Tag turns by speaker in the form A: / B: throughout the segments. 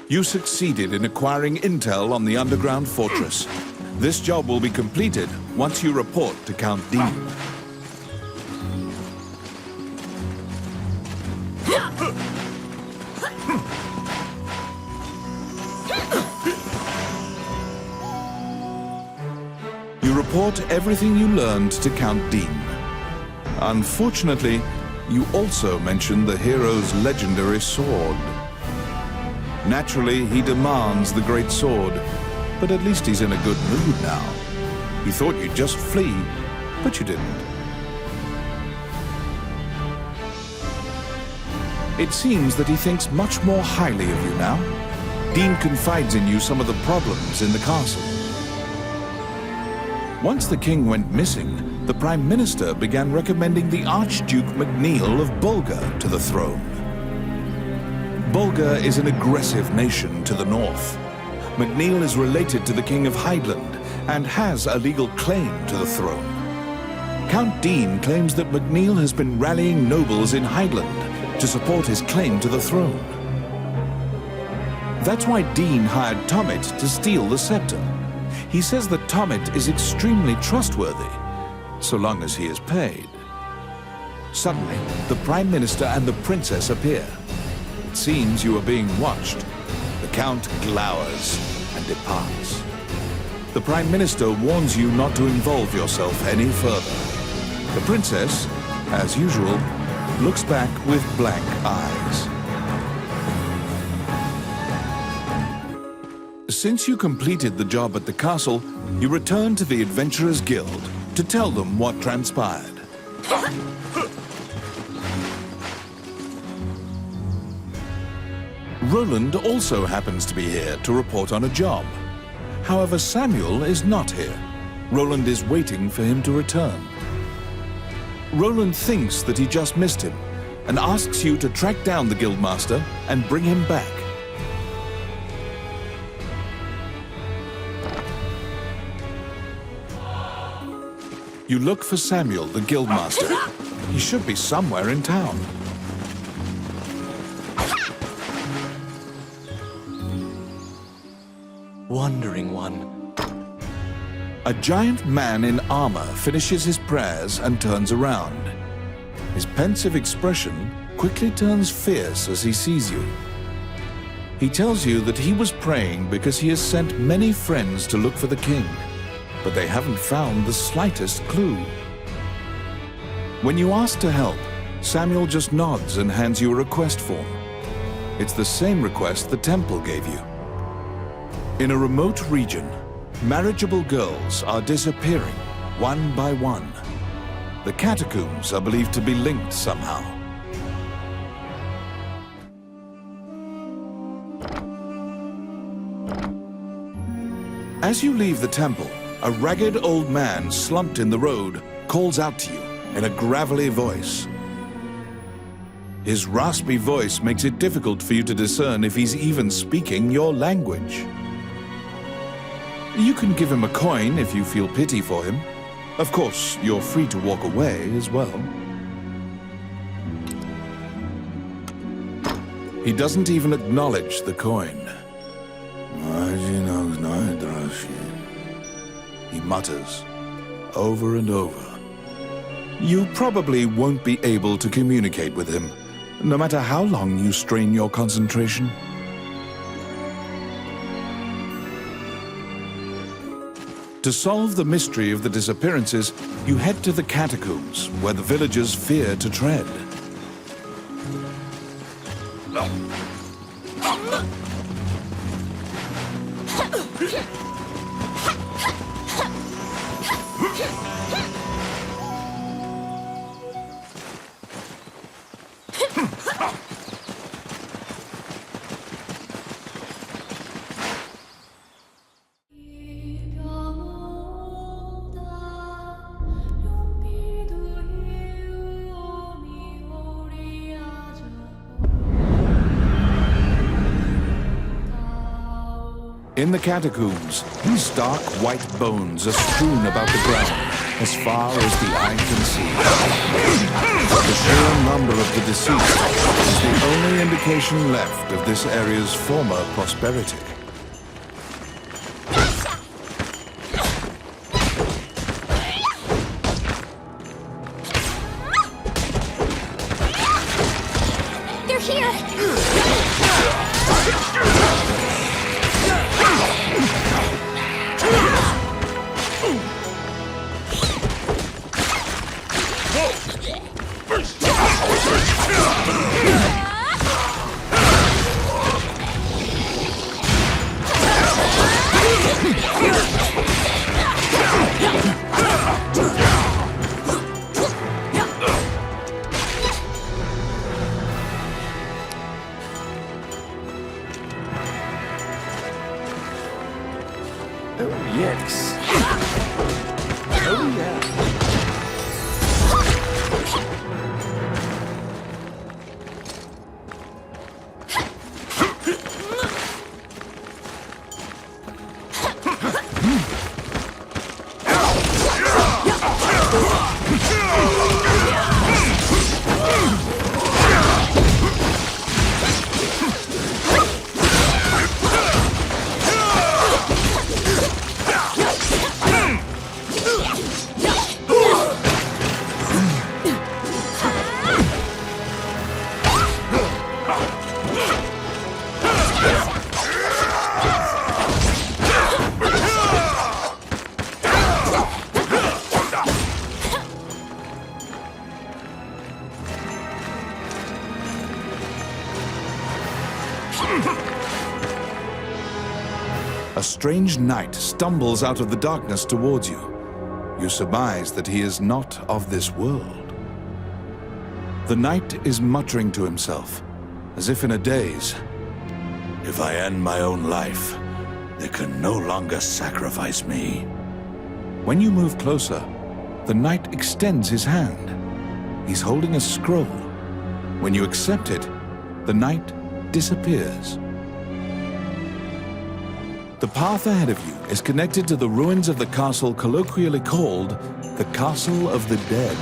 A: You succeeded in acquiring intel on the underground fortress. This job will be completed once you report to Count Dean. You report everything you learned to Count Dean. Unfortunately, you also mention the hero's legendary sword. Naturally, he demands the great sword, but at least he's in a good mood now. He thought you'd just flee, but you didn't. It seems that he thinks much more highly of you now. Dean confides in you some of the problems in the castle. Once the king went missing, the Prime Minister began recommending the Archduke MacNeil of Bulgar to the throne. Bulgar is an aggressive nation to the north. MacNeil is related to the King of Highland and has a legal claim to the throne. Count Dean claims that MacNeil has been rallying nobles in Highland to support his claim to the throne. That's why Dean hired Tommet to steal the scepter. He says that Tommet is extremely trustworthy, so long as he is paid. Suddenly, the Prime Minister and the Princess appear. It seems you are being watched. The Count glowers and departs. The Prime Minister warns you not to involve yourself any further. The Princess, as usual, looks back with blank eyes. Since you completed the job at the castle, you return to the Adventurers Guild to tell them what transpired. Roland also happens to be here to report on a job. However, Samuel is not here. Roland is waiting for him to return. Roland thinks that he just missed him and asks you to track down the Guildmaster and bring him back. You look for Samuel, the Guildmaster. He should be somewhere in town.
B: Wandering one.
A: A giant man in armor finishes his prayers and turns around. His pensive expression quickly turns fierce as he sees you. He tells you that he was praying because he has sent many friends to look for the king, but they haven't found the slightest clue. When you ask to help, Samuel just nods and hands you a request form. It's the same request the temple gave you. In a remote region, marriageable girls are disappearing, one by one. The Catacombs are believed to be linked somehow. As you leave the temple, a ragged old man slumped in the road calls out to you in a gravelly voice. His raspy voice makes it difficult for you to discern if he's even speaking your language. You can give him a coin if you feel pity for him. Of course, you're free to walk away as well. He doesn't even acknowledge the coin. He mutters over and over. You probably won't be able to communicate with him, no matter how long you strain your concentration. To solve the mystery of the disappearances, you head to the Catacombs, where the villagers fear to tread. In the Catacombs, stark white bones are strewn about the ground. as far as the eye can see. The sheer number of the deceased is the only indication left of this area's former prosperity.
B: They're here!
C: Oh, yes. Oh, yeah.
A: A strange knight stumbles out of the darkness towards you. You surmise that he is not of this world. The knight is muttering to himself, as if in a daze. If I end my own life, they can no longer sacrifice me. When you move closer, the knight extends his hand. He's holding a scroll. When you accept it, the knight disappears. The path ahead of you is connected to the ruins of the castle colloquially called the Castle of the Dead.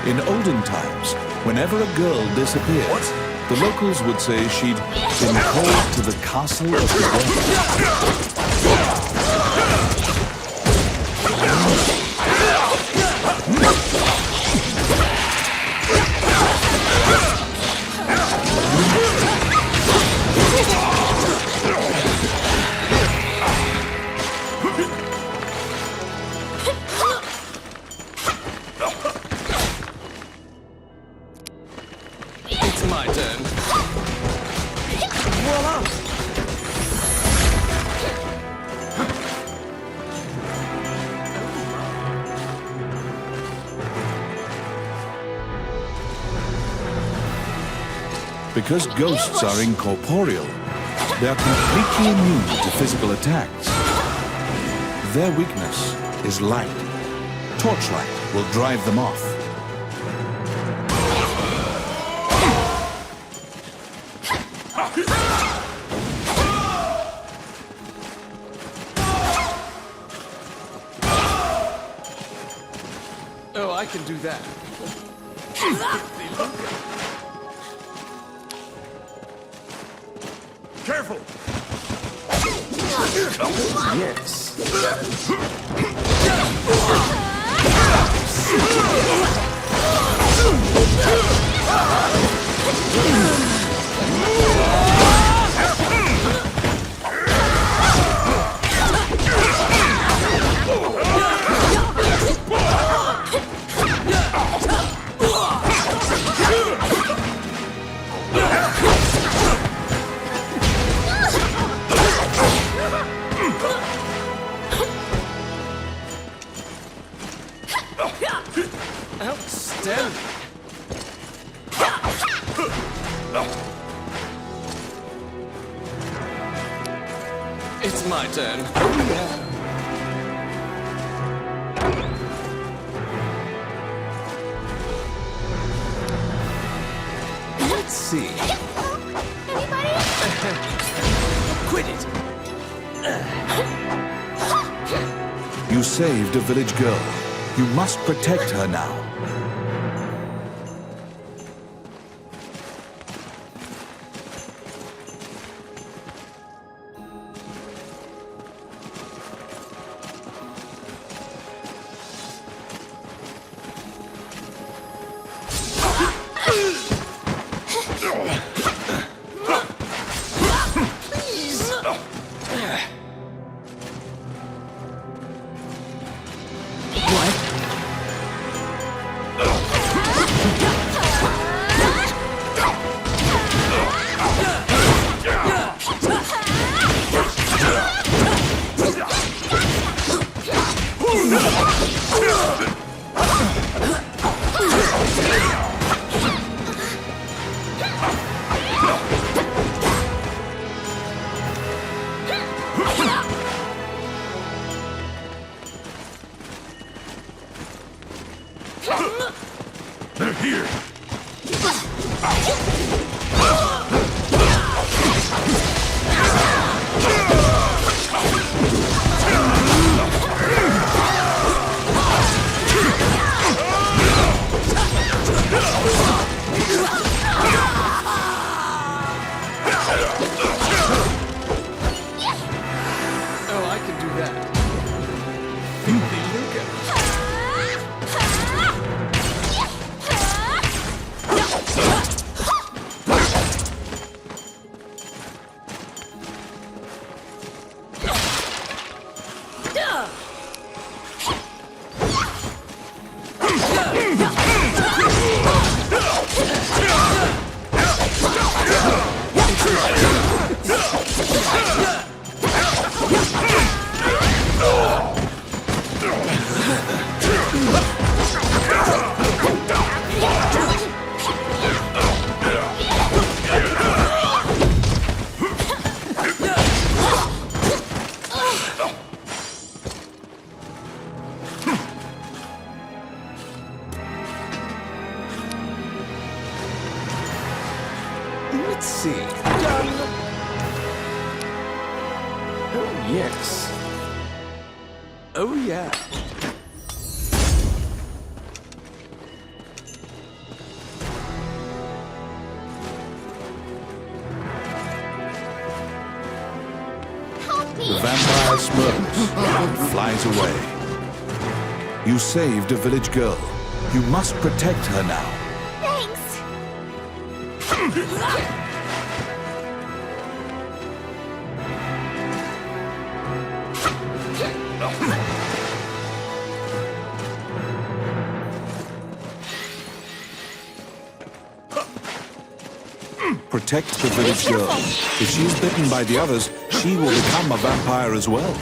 A: In olden times, whenever a girl disappeared, the locals would say she'd been called to the Castle of the Dead.
C: It's my turn. Voila!
A: Because ghosts are incorporeal, they are completely immune to physical attacks. Their weakness is light. Torchlight will drive them off.
C: Oh, I can do that.
D: Careful!
C: Yes. Outstanding. It's my turn. Let's see.
B: Anybody?
C: Quit it.
A: You You saved a village girl. You must protect her now. They're here.
C: Oh, I can do that. Fimpy Luca. Let's see. Oh, yes. Oh, yeah.
B: Help me!
A: The vampire smirks and flies away. You saved a village girl. You must protect her now.
B: Thanks!
A: Protect the village girl. If she is bitten by the others, she will become a vampire as well.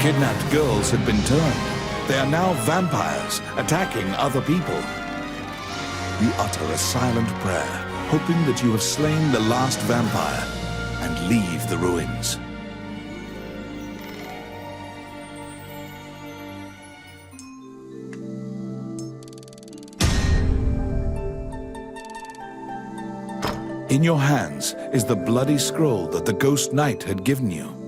A: kidnapped girls had been turned. They are now vampires, attacking other people. You utter a silent prayer, hoping that you have slain the last vampire, and leave the ruins. In your hands is the bloody scroll that the Ghost Knight had given you.